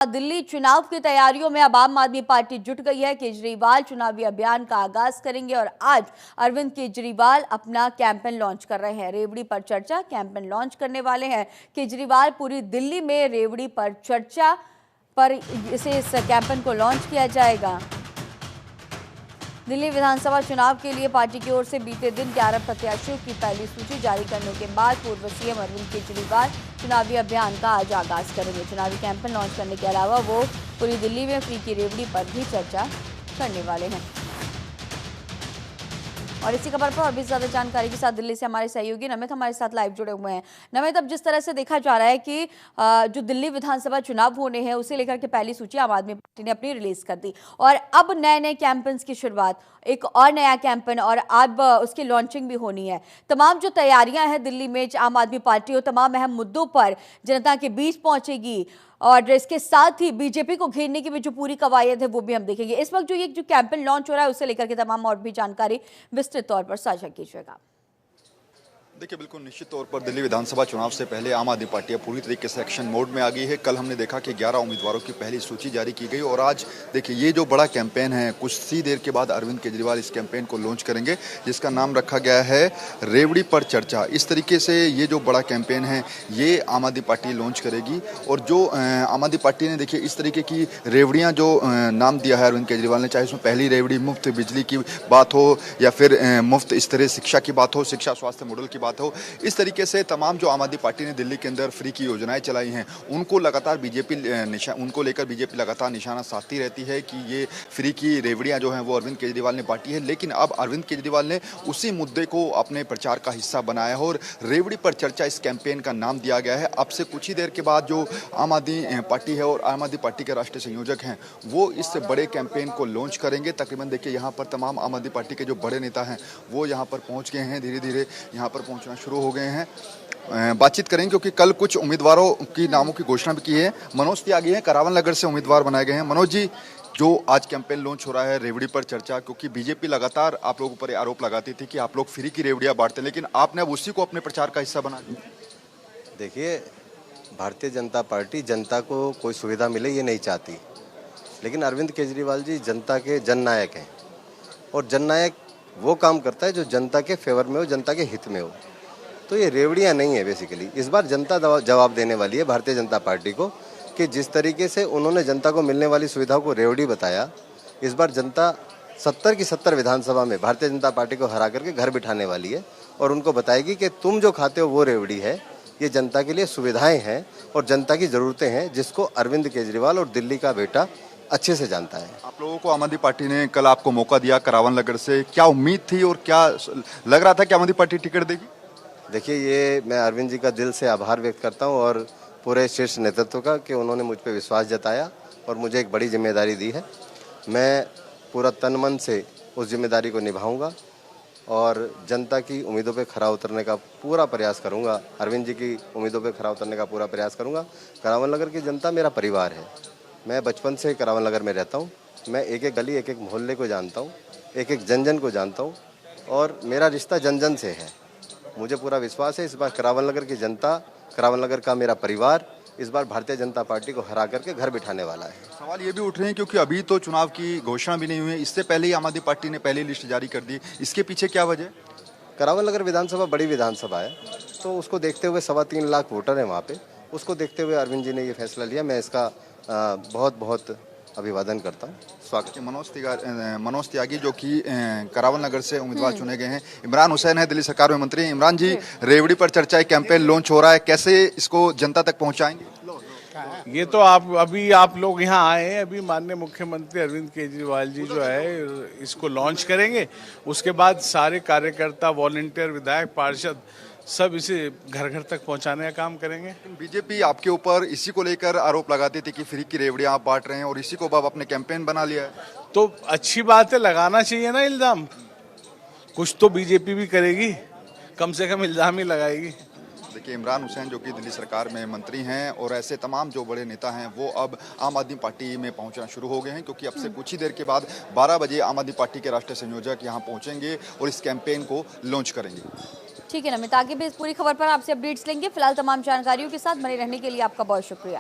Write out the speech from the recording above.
दिल्ली चुनाव की तैयारियों में अब आम आदमी पार्टी जुट गई है। केजरीवाल चुनावी अभियान का आगाज करेंगे और आज अरविंद केजरीवाल अपना कैंपेन लॉन्च कर रहे हैं। रेवड़ी पर चर्चा कैंपेन लॉन्च करने वाले हैं केजरीवाल। पूरी दिल्ली में रेवड़ी पर चर्चा पर इस कैंपेन को लॉन्च किया जाएगा। दिल्ली विधानसभा चुनाव के लिए पार्टी की ओर से बीते दिन 11 प्रत्याशियों की पहली सूची जारी करने के बाद पूर्व सीएम अरविंद केजरीवाल चुनावी अभियान का आज आगाज करेंगे। चुनावी कैंपेन लॉन्च करने के अलावा वो पूरी दिल्ली में फ्री की रेवड़ी पर भी चर्चा करने वाले हैं। और इसी खबर पर और भी ज्यादा जानकारी के साथ दिल्ली से हमारे सहयोगी नमित हमारे साथ लाइव जुड़े हुए हैं। नमित, अब जिस तरह से देखा जा रहा है कि जो दिल्ली विधानसभा चुनाव होने हैं उसे लेकर के पहली सूची आम आदमी पार्टी ने अपनी रिलीज कर दी और अब नए नए कैंपेन्स की शुरुआत, एक और नया कैंपेन और अब उसकी लॉन्चिंग भी होनी है। तमाम जो तैयारियां हैं दिल्ली में आम आदमी पार्टी और तमाम अहम मुद्दों पर जनता के बीच पहुंचेगी और इसके साथ ही बीजेपी को घेरने की भी जो पूरी कवायद है वो भी हम देखेंगे। इस वक्त जो कैंपेन लॉन्च हो रहा है उसे लेकर के तमाम और भी जानकारी विस्तृत तौर पर साझा कीजिएगा। देखिए, बिल्कुल निश्चित तौर पर दिल्ली विधानसभा चुनाव से पहले आम आदमी पार्टी पूरी तरीके से एक्शन मोड में आ गई है। कल हमने देखा कि 11 उम्मीदवारों की पहली सूची जारी की गई और आज देखिए ये जो बड़ा कैंपेन है, कुछ सी देर के बाद अरविंद केजरीवाल इस कैंपेन को लॉन्च करेंगे जिसका नाम रखा गया है रेवड़ी पर चर्चा। इस तरीके से ये जो बड़ा कैंपेन है ये आम आदमी पार्टी लॉन्च करेगी और जो आम आदमी पार्टी ने देखिए इस तरीके की रेवड़ियाँ जो नाम दिया है अरविंद केजरीवाल ने, चाहे उसमें पहली रेवड़ी मुफ्त बिजली की बात हो या फिर मुफ्त इस तरह शिक्षा की बात हो, शिक्षा स्वास्थ्य मॉडल की बात हो, इस तरीके से तमाम जो आम आदमी पार्टी ने दिल्ली के अंदर फ्री की योजनाएं चलाई हैं उनको लगातार उनको लेकर बीजेपी लगातार निशाना साधती रहती है कि ये फ्री की रेवड़ियां जो हैं वो अरविंद केजरीवाल ने बांटी है। लेकिन अब अरविंद केजरीवाल ने उसी मुद्दे को अपने प्रचार का हिस्सा बनाया है और रेवड़ी पर चर्चा इस कैंपेन का नाम दिया गया है। अब से कुछ ही देर के बाद जो आम आदमी पार्टी है और आम आदमी पार्टी के राष्ट्रीय संयोजक हैं वो इस बड़े कैंपेन को लॉन्च करेंगे। तकरीबन देखिए यहाँ पर तमाम आम आदमी पार्टी के जो बड़े नेता हैं वो यहाँ पर पहुँच गए हैं, धीरे धीरे यहाँ पर पहुँचना शुरू हो गए हैं। बातचीत करेंगे क्योंकि कल कुछ उम्मीदवारों की नामों की घोषणा भी की है। मनोज त्यागी हैं, करावल नगर से उम्मीदवार बनाए गए हैं। मनोज जी, जो आज कैंपेन लॉन्च हो रहा है रेवड़ी पर चर्चा, क्योंकि बीजेपी लगातार आप लोगों पर आरोप लगाती थी कि आप लोग फ्री की रेवड़ियां बांटते हैं, लेकिन आपने अब उसी को अपने प्रचार का हिस्सा बना दिया। देखिए, भारतीय जनता पार्टी जनता को कोई सुविधा मिले ये नहीं चाहती, लेकिन अरविंद केजरीवाल जी जनता के जननायक हैं और जननायक वो काम करता है जो जनता के फेवर में हो, जनता के हित में हो। तो ये रेवड़ियाँ नहीं है बेसिकली। इस बार जनता जवाब देने वाली है भारतीय जनता पार्टी को कि जिस तरीके से उन्होंने जनता को मिलने वाली सुविधाओं को रेवड़ी बताया, इस बार जनता 70 की 70 विधानसभा में भारतीय जनता पार्टी को हरा करके घर बिठाने वाली है और उनको बताएगी कि तुम जो खाते हो वो रेवड़ी है, ये जनता के लिए सुविधाएं हैं और जनता की ज़रूरतें हैं, जिसको अरविंद केजरीवाल और दिल्ली का बेटा अच्छे से जानता है। आप लोगों को आम आदमी पार्टी ने कल आपको मौका दिया करावल नगर से, क्या उम्मीद थी और क्या लग रहा था कि आम आदमी पार्टी टिकट देगी? देखिए, ये मैं अरविंद जी का दिल से आभार व्यक्त करता हूँ और पूरे शीर्ष नेतृत्व का कि उन्होंने मुझ पर विश्वास जताया और मुझे एक बड़ी जिम्मेदारी दी है। मैं पूरा तन मन से उस जिम्मेदारी को निभाऊंगा और जनता की उम्मीदों पे खरा उतरने का पूरा प्रयास करूंगा। अरविंद जी की उम्मीदों पे खरा उतरने का पूरा प्रयास करूंगा। करावल नगर की जनता मेरा परिवार है। मैं बचपन से करावल नगर में रहता हूँ। मैं एक एक गली, एक एक मोहल्ले को जानता हूँ, एक एक जन जन को जानता हूँ और मेरा रिश्ता जन जन से है। मुझे पूरा विश्वास है इस बार करावल नगर की जनता, करावल नगर का मेरा परिवार इस बार भारतीय जनता पार्टी को हरा करके घर बिठाने वाला है। सवाल ये भी उठ रहे हैं क्योंकि अभी तो चुनाव की घोषणा भी नहीं हुई है, इससे पहले ही आम आदमी पार्टी ने पहली लिस्ट जारी कर दी, इसके पीछे क्या वजह? करावल नगर विधानसभा बड़ी विधानसभा है, तो उसको देखते हुए 3.25 लाख वोटर हैं वहाँ पे, उसको देखते हुए अरविंद जी ने ये फैसला लिया। मैं इसका बहुत बहुत अभिवादन करता हूँ, स्वागत है। मनोज त्यागी जो कि करावल नगर से उम्मीदवार चुने गए हैं। इमरान हुसैन है, दिल्ली सरकार में मंत्री। इमरान जी, रेवड़ी पर चर्चा कैंपेन लॉन्च हो रहा है, कैसे इसको जनता तक पहुंचाएंगे? ये तो आप लोग यहाँ आए हैं, अभी माननीय मुख्यमंत्री अरविंद केजरीवाल जी जो है इसको लॉन्च करेंगे। उसके बाद सारे कार्यकर्ता, वॉलंटियर, विधायक, पार्षद सब इसे घर घर तक पहुंचाने का काम करेंगे। बीजेपी आपके ऊपर इसी को लेकर आरोप लगाती थी कि फ्री की रेवड़ियां आप बांट रहे हैं और इसी को अब अपने कैंपेन बना लिया है। तो अच्छी बात है, लगाना चाहिए ना इल्जाम। कुछ तो बीजेपी भी करेगी, कम से कम इल्जाम ही लगाएगी। देखिए, इमरान हुसैन जो कि दिल्ली सरकार में मंत्री हैं और ऐसे तमाम जो बड़े नेता हैं वो अब आम आदमी पार्टी में पहुंचना शुरू हो गए हैं क्योंकि अब से कुछ ही देर के बाद 12 बजे आम आदमी पार्टी के राष्ट्रीय संयोजक यहां पहुंचेंगे और इस कैंपेन को लॉन्च करेंगे। ठीक है नमित, आगे भी इस पूरी खबर पर आपसे अपडेट्स लेंगे। फिलहाल तमाम जानकारियों के साथ बने रहने के लिए आपका बहुत शुक्रिया।